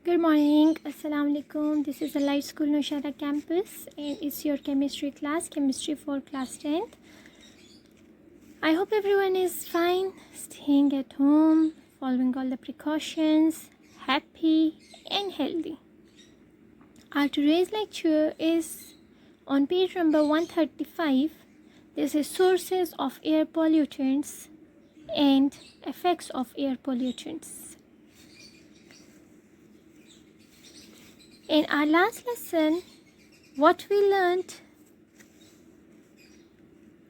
Good morning, Assalamu alaikum. This is Alight School Noshara campus and it's your chemistry class, chemistry for class 10th. I hope everyone is fine, staying at home, following all the precautions, happy and healthy. Our today's lecture is on page number 135. This is sources of air pollutants and effects of air pollutants. In our last lesson, what we learned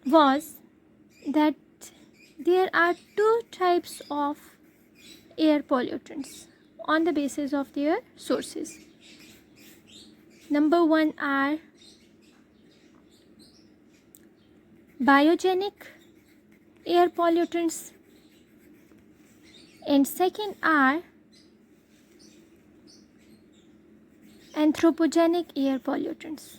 was that there are two types of air pollutants on the basis of their sources. Number one are biogenic air pollutants, and second are anthropogenic air pollutants.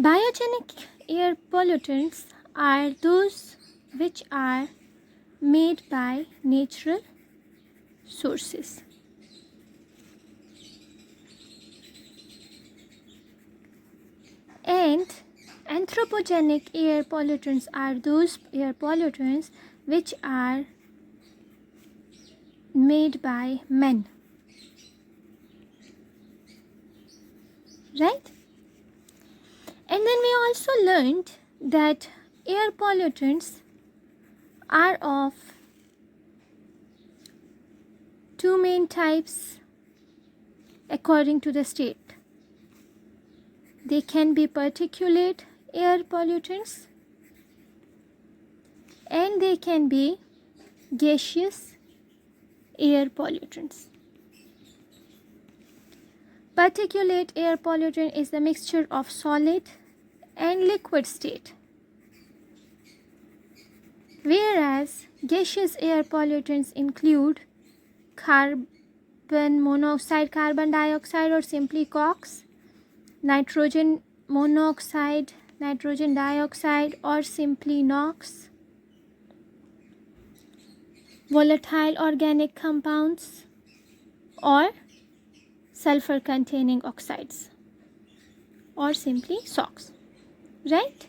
Biogenic air pollutants are those which are made by natural sources. And anthropogenic air pollutants are those air pollutants which are made by men. Right? And then we also learned that air pollutants are of two main types according to the state. They can be particulate air pollutants and they can be gaseous air pollutants. Particulate air pollutant is the mixture of solid and liquid state, whereas gaseous air pollutants include carbon monoxide, carbon dioxide or simply COX, nitrogen monoxide, nitrogen dioxide or simply NOx, volatile organic compounds or sulfur containing oxides or simply SOx. Right?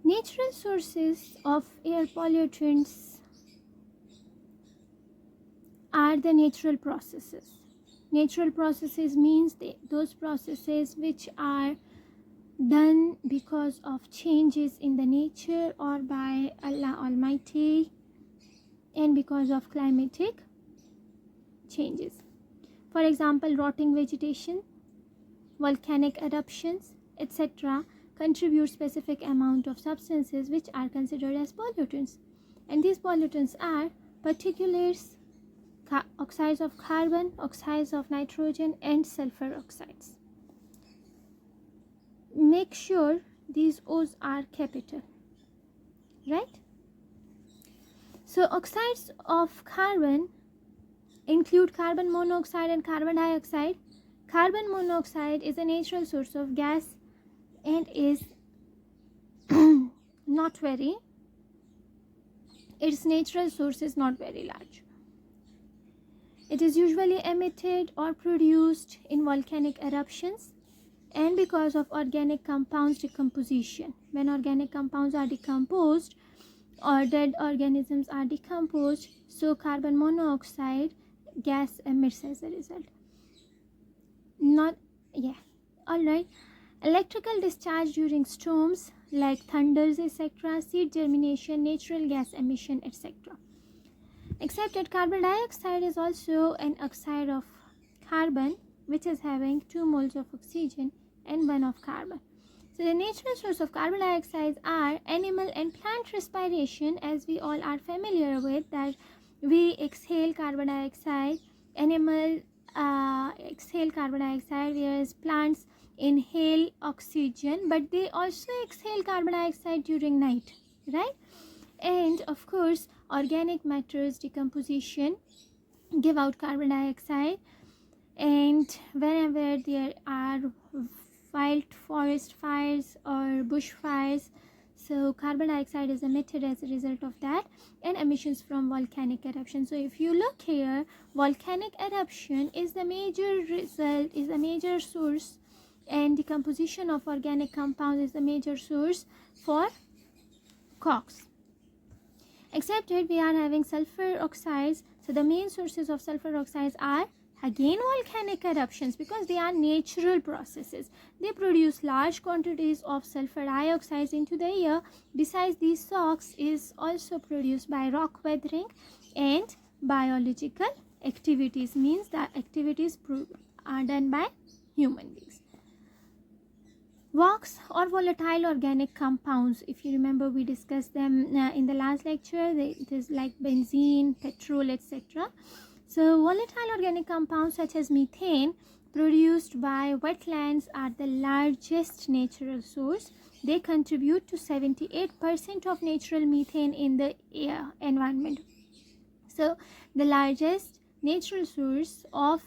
Natural sources of air pollutants are the natural processes. Natural processes means those processes which are done because of changes in the nature or by Allah Almighty and because of climatic changes. For example, rotting vegetation, volcanic eruptions, etc. contribute specific amount of substances which are considered as pollutants. And these pollutants are particulates, oxides of carbon, oxides of nitrogen and sulfur oxides. Make sure these O's are capital, right? So oxides of carbon include carbon monoxide and carbon dioxide. Carbon monoxide is a natural source of gas and is its natural source is not very large. It is usually emitted or produced in volcanic eruptions and because of organic compounds decomposition. When organic compounds are decomposed or dead organisms are decomposed, so carbon monoxide gas emits as a result. Alright. Electrical discharge during storms like thunders, etc., seed germination, natural gas emission, etc. Except that carbon dioxide is also an oxide of carbon which is having 2 moles of oxygen and 1 of carbon. So the natural source of carbon dioxide are animal and plant respiration, as we all are familiar with that we exhale carbon dioxide, animal exhale carbon dioxide, whereas plants inhale oxygen, but they also exhale carbon dioxide during night, right? And of course organic matters decomposition give out carbon dioxide, and whenever there are wild forest fires or bush fires. So carbon dioxide is emitted as a result of that, and emissions from volcanic eruption. So if you look here, volcanic eruption is the major result, is the major source, and decomposition of organic compounds is the major source for COX. Except that we are having sulfur oxides. So the main sources of sulfur oxides are again volcanic eruptions, because they are natural processes. They produce large quantities of sulfur dioxide into the air. Besides, these SOx is also produced by rock weathering and biological activities, means that activities are done by human beings. VOX or volatile organic compounds, if you remember, we discussed them in the last lecture. It is like benzene, petrol, etc. So volatile organic compounds such as methane produced by wetlands are the largest natural source. They contribute to 78% of natural methane in the air environment. So the largest natural source of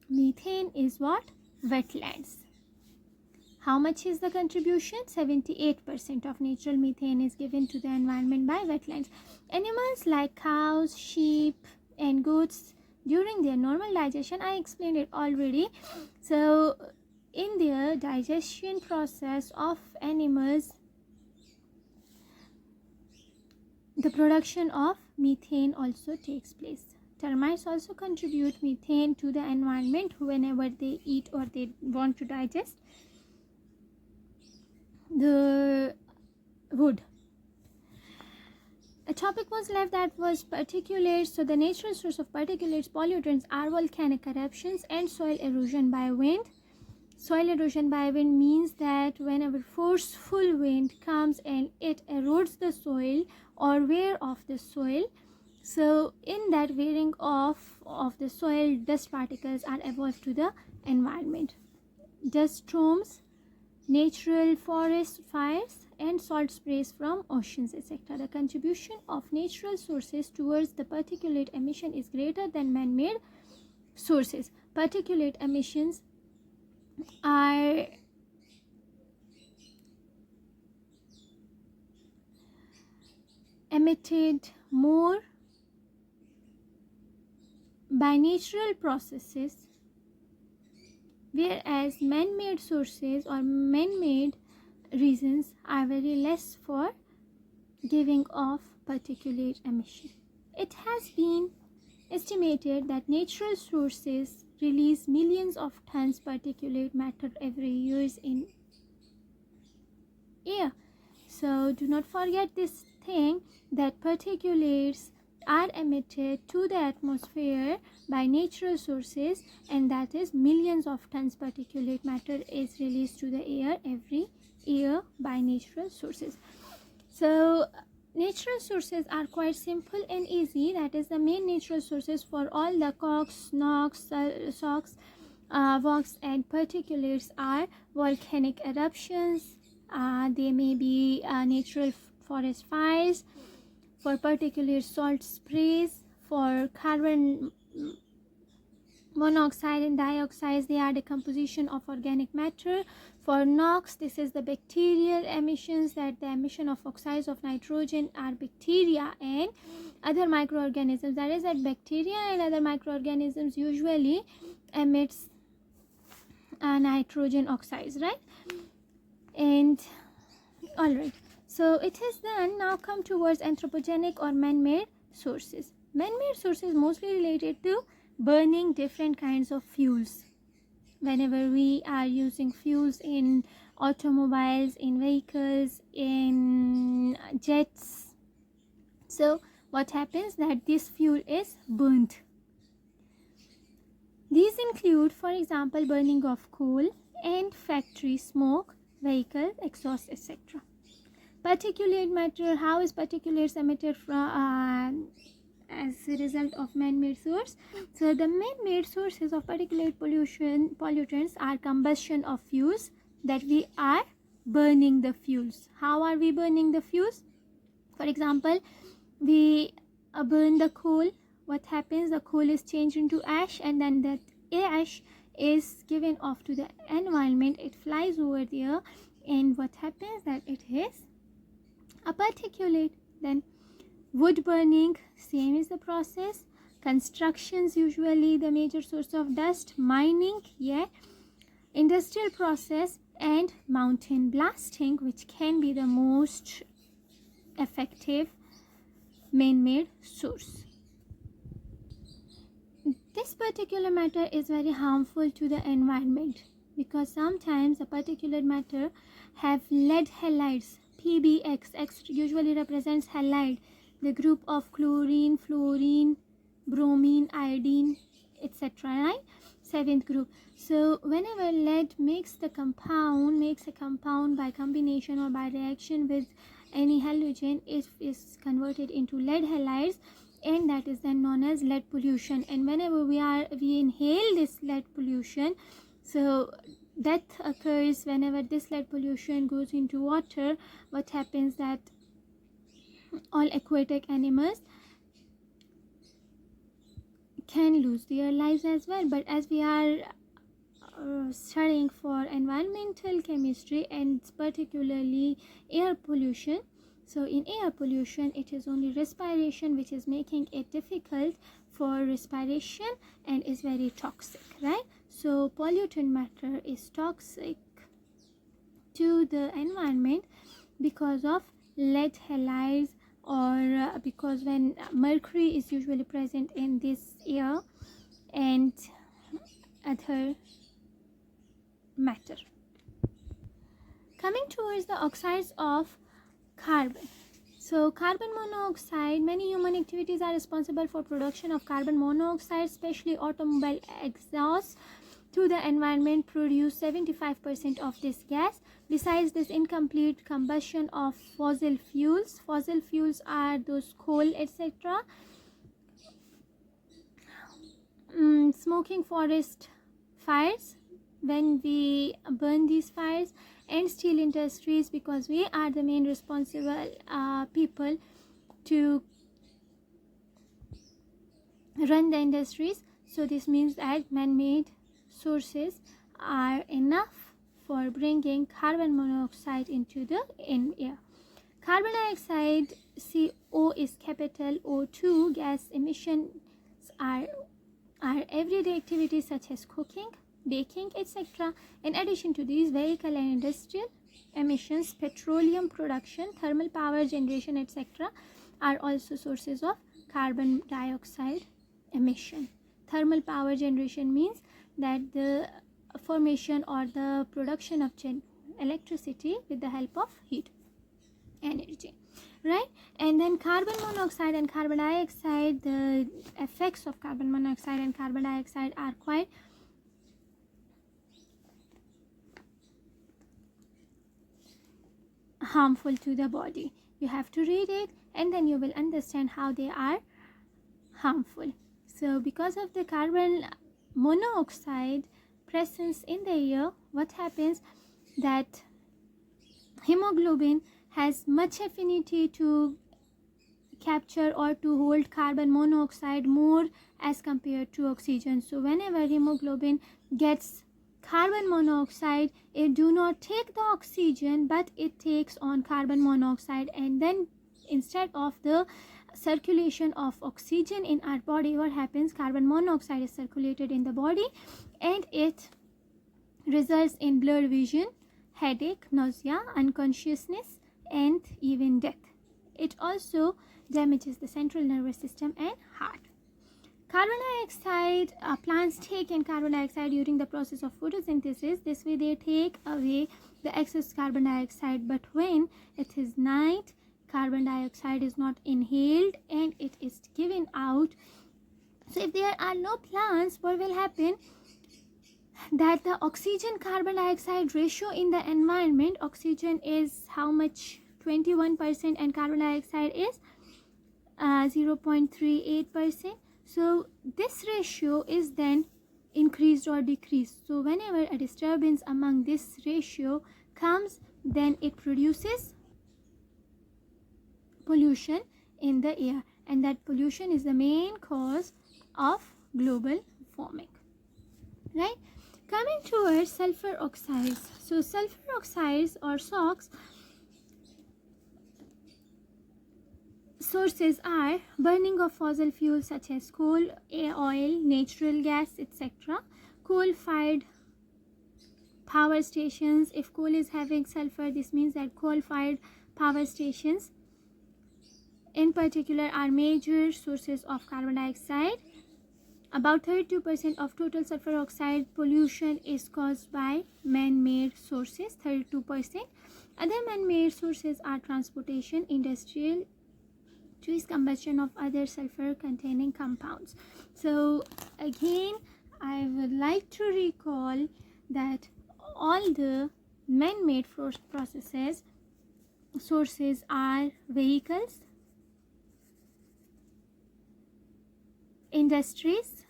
methane is what? Wetlands. How much is the contribution? 78% of natural methane is given to the environment by wetlands. Animals like cows, sheep and goats, during their normal digestion, I explained it already. So in their digestion process of animals, the production of methane also takes place. Termites also contribute methane to the environment whenever they eat or they want to digest the wood. A topic was left, that was particulates. So the natural source of particulates pollutants are volcanic eruptions and soil erosion by wind. Soil erosion by wind means that whenever forceful wind comes and it erodes the soil or wear off the soil, so in that wearing off of the soil, dust particles are evolved to the environment. Dust storms, natural forest fires and salt sprays from oceans, etc. The contribution of natural sources towards the particulate emission is greater than man-made sources. Particulate emissions are emitted more by natural processes, whereas man-made sources or man-made reasons are very less for giving off particulate emission. It has been estimated that natural sources release millions of tons particulate matter every year in air. So do not forget this thing, that particulates are emitted to the atmosphere by natural sources, and that is millions of tons particulate matter is released to the air every year by natural sources. So natural sources are quite simple and easy. That is the main natural sources for all the COX, NOx, SOx, VOX and particulates are volcanic eruptions. They may be natural forest fires. For particulate, salt sprays. For carbon monoxide and dioxide, they are decomposition of organic matter. For NOx, this is the bacterial emissions, that the emission of oxides of nitrogen are bacteria and other microorganisms. That is that bacteria and other microorganisms usually emits nitrogen oxides, right? And alright, so it is done. Now come towards anthropogenic or man-made sources. Man-made sources mostly related to burning different kinds of fuels. Whenever we are using fuels in automobiles, in vehicles, in jets, so what happens, that this fuel is burnt. These include, for example, burning of coal and factory smoke, vehicle exhaust, etc. Particulate matter, how is particulates emitted from as a result of man-made source? So the man-made sources of particulate pollutants are combustion of fuels, that we are burning the fuels. How are we burning the fuels? For example, we burn the coal. What happens? The coal is changed into ash, and then that ash is given off to the environment, it flies over there, and what happens that it is a particulate. Then wood burning, same is the process. Constructions, usually the major source of dust. Mining, yeah. Industrial process, and mountain blasting, which can be the most effective man-made source. This particular matter is very harmful to the environment because sometimes a particulate matter have lead halides, PbX. X usually represents halide, the group of chlorine, fluorine, bromine, iodine, etc., right? Seventh group. So whenever lead makes a compound by combination or by reaction with any halogen, it is converted into lead halides, and that is then known as lead pollution. And whenever we inhale this lead pollution, so death occurs. Whenever this lead pollution goes into water, what happens that all aquatic animals can lose their lives as well. But as we are studying for environmental chemistry and particularly air pollution, so in air pollution it is only respiration which is making it difficult for respiration and is very toxic, right? So pollutant matter is toxic to the environment because of lead halides, or because when mercury is usually present in this air and other matter. Coming towards the oxides of carbon. So carbon monoxide, many human activities are responsible for production of carbon monoxide, especially automobile exhaust to the environment produce 75% of this gas. Besides this, incomplete combustion of fossil fuels are those coal, etc. Smoking forest fires, when we burn these fires, and steel industries, because we are the main responsible people to run the industries. So this means that man-made sources are enough for bringing carbon monoxide into the air. Carbon dioxide, CO is capital O2 gas emissions are everyday activities such as cooking, baking, etc. In addition to these, vehicle and industrial emissions, petroleum production, thermal power generation, etc. are also sources of carbon dioxide emission. Thermal power generation means that the formation or the production of electricity with the help of heat energy, right? And then carbon monoxide and carbon dioxide, the effects of carbon monoxide and carbon dioxide are quite harmful to the body. You have to read it and then you will understand how they are harmful. So because of the carbon monoxide presence in the air, what happens that hemoglobin has much affinity to capture or to hold carbon monoxide more as compared to oxygen. So whenever hemoglobin gets carbon monoxide, it do not take the oxygen but it takes on carbon monoxide, and then instead of the circulation of oxygen in our body, what happens, carbon monoxide is circulated in the body and it results in blurred vision, headache, nausea, unconsciousness, and even death. It also damages the central nervous system and heart. Carbon dioxide, plants take in carbon dioxide during the process of photosynthesis. This way they take away the excess carbon dioxide, but when it is night, carbon dioxide is not inhaled and it is given out. So if there are no plants, what will happen, that the oxygen carbon dioxide ratio in the environment, oxygen is how much, 21%, and carbon dioxide is 0.38%. so this ratio is then increased or decreased. So whenever a disturbance among this ratio comes, then it produces pollution in the air, and that pollution is the main cause of global warming, right? Coming towards sulfur oxides. So sulfur oxides or SOx sources are burning of fossil fuels such as coal, oil, natural gas, etc. Coal-fired power stations. If coal is having sulfur, this means that coal-fired power stations in particular are major sources of carbon dioxide. About 32% of total sulfur oxide pollution is caused by man-made sources. 32%. Other man-made sources are transportation, industrial, use combustion of other sulfur containing compounds. So again, I would like to recall that all the man-made processes sources are vehicles, industries,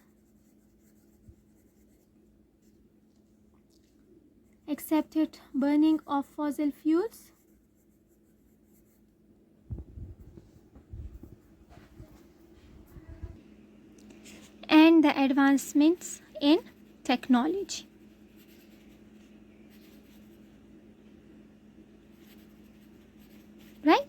accepted burning of fossil fuels, and the advancements in technology. Right?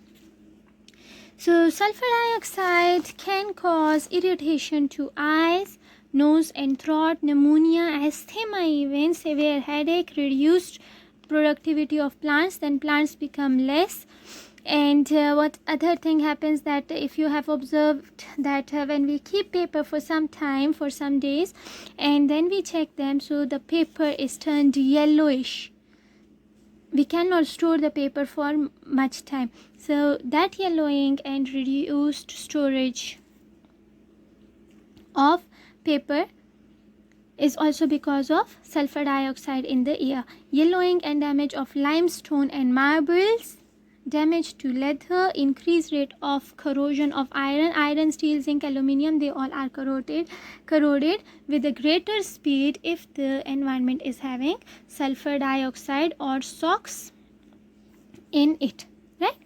So sulfur dioxide can cause irritation to eyes, nose and throat, pneumonia, asthma, even severe headache, reduced productivity of plants, then plants become less. And what other thing happens, that if you have observed that when we keep paper for some time, for some days, and then we check them, so the paper is turned yellowish. We cannot store the paper for much time. So that yellowing and reduced storage of paper is also because of sulfur dioxide in the air. Yellowing and damage of limestone and marbles, damage to leather, increased rate of corrosion of iron, steel, zinc, aluminium, they all are corroded with a greater speed if the environment is having sulfur dioxide or SOx in it, right?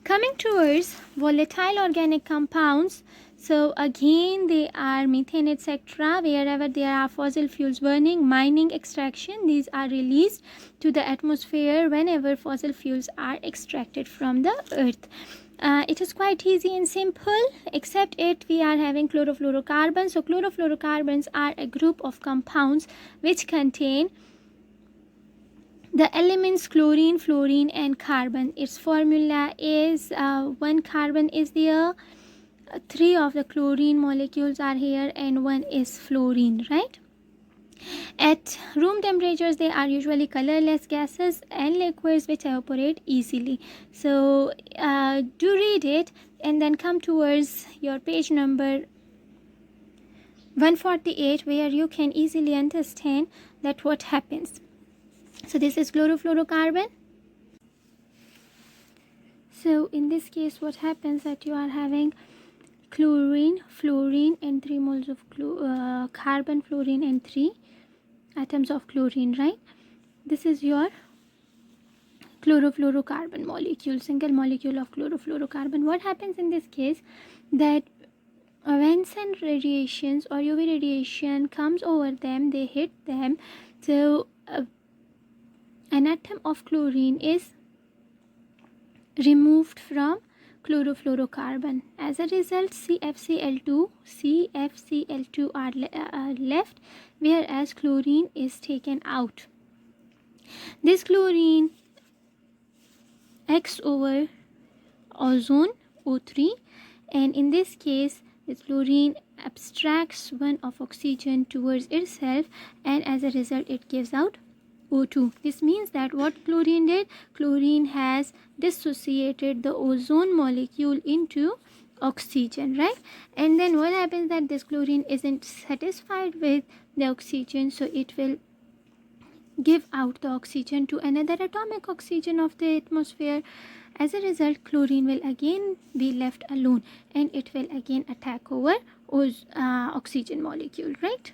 Coming towards volatile organic compounds. So again, they are methane, etc. Wherever there are fossil fuels burning, mining, extraction, these are released to the atmosphere whenever fossil fuels are extracted from the earth. It is quite easy and simple, except we are having chlorofluorocarbons. So chlorofluorocarbons are a group of compounds which contain the elements chlorine, fluorine and carbon. Its formula is one carbon is there, 3 of the chlorine molecules are here, and 1 is fluorine, right? At room temperatures, they are usually colorless gases and liquids which evaporate easily. So do read it and then come towards your page number 148, where you can easily understand that what happens. So this is chlorofluorocarbon. So in this case, what happens that you are having chlorine, fluorine and 3 moles of carbon, fluorine and 3 atoms of chlorine, right? This is your chlorofluorocarbon molecule, single molecule of chlorofluorocarbon. What happens in this case, that when sun radiations or UV radiation comes over them, they hit them, so an atom of chlorine is removed from chlorofluorocarbon. As a result, CFCl2 are left, whereas chlorine is taken out. This chlorine acts over ozone, O3, and in this case, this chlorine abstracts one of oxygen towards itself, and as a result, it gives out O2. This means that what chlorine did, chlorine has dissociated the ozone molecule into oxygen, right? And then what happens, that this chlorine isn't satisfied with the oxygen, so it will give out the oxygen to another atomic oxygen of the atmosphere. As a result, chlorine will again be left alone, and it will again attack over oxygen molecule, right?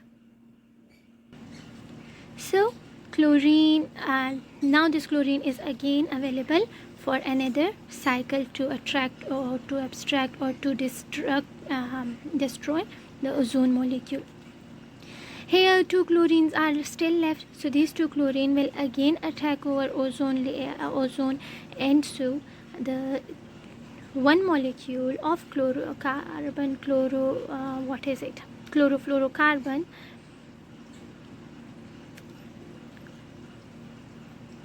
So chlorine, now this chlorine is again available for another cycle to attract or to abstract or to destroy the ozone molecule. Here two chlorines are still left, so these two chlorine will again attack our ozone layer, ozone, and so the one molecule of chlorocarbon chlorofluorocarbon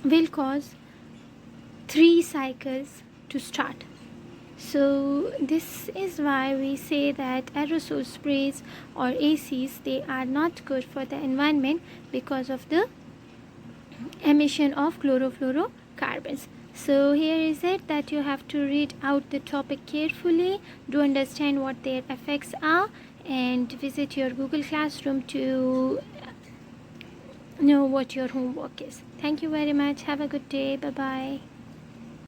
will cause 3 cycles to start. So this is why we say that aerosol sprays or ACs, they are not good for the environment because of the emission of chlorofluorocarbons. So here is it that you have to read out the topic carefully to understand what their effects are, and visit your Google Classroom to know what your homework is. Thank you very much. Have a good day. Bye bye.